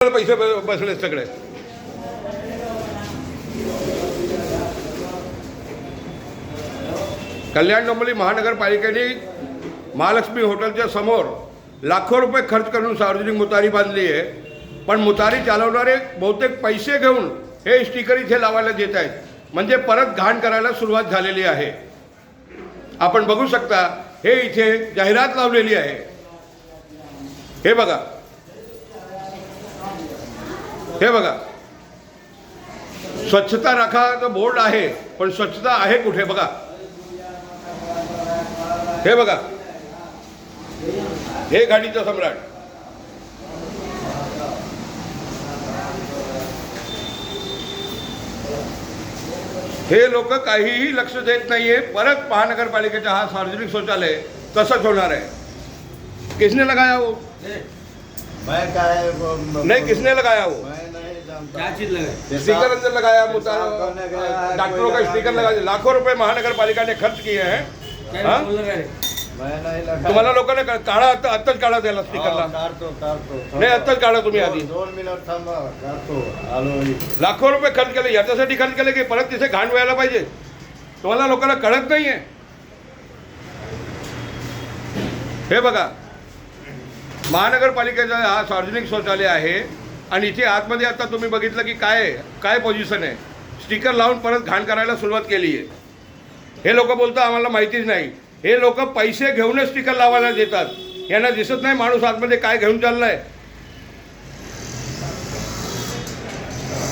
पैसे बसले सगळे. कल्याण डोंबिवली महानगरपालिकेने महालक्ष्मी हॉटेलच्या समोर लाखो रुपये खर्च करून सार्वजनिक मुतारी बांधली आहे. पण मुतारी चालवणारे बहुतेक पैसे घेऊन हे स्टिकर इथे लावायला देत आहेत. म्हणजे परत घाण करायला सुरुवात झालेली आहे. आपण बघू शकता हे इथे जाहिरात लावलेली आहे. हे बघा, हे बघा, स्वच्छता राखाचं बोर्ड आहे, पण स्वच्छता आहे कुठे बघा. हे बघा, हे गाडीचं सम्राट. हे लोक काहीही लक्ष देत नाहीये. परत महानगरपालिकेचा हा सार्वजनिक शौचालय तसंच होणार आहे. किसने लगाया वो? मैं काय नहीं, किसने लगाया वो? मैं नहीं जानता क्या चीज लगा? स्टिकर अंदर लगाया, डॉक्टरों का स्टिकर लगा, लाखों रुपए महानगरपालिका ने खर्च किए हैं. क्या हाँ? बोल रहा है? मैं नहीं लगा. तुम्हाला लोकांना काढा, आत्ताच काढा त्याला स्टिकरला. काढतो नाही, आत्ताच काढा तुम्ही आधी. 2 मिनिट थांबा, काढतो. आलो. लाखो रुपये खर्च केले, याच्यासाठी खर्च केले की परत तिथे घाण व्हायला पाहिजे. तुम्हाला लोकांना कळत नाहीये. हे बघा, महानगरपालिकेचा हा सार्वजनिक शौचालय आहे आणि इथे आतमध्ये आता तुम्ही बघितलं की काय पोझिशन आहे. स्टिकर लावून परत घाण करायला सुरुवात केली आहे. हे लोक बोलतात आम्हाला माहितीच नाही. हे लोक पैसे घेऊनच स्टिकर लावायला देतात. यांना दिसत नाही माणूस आतमध्ये काय घेऊन चाललाय.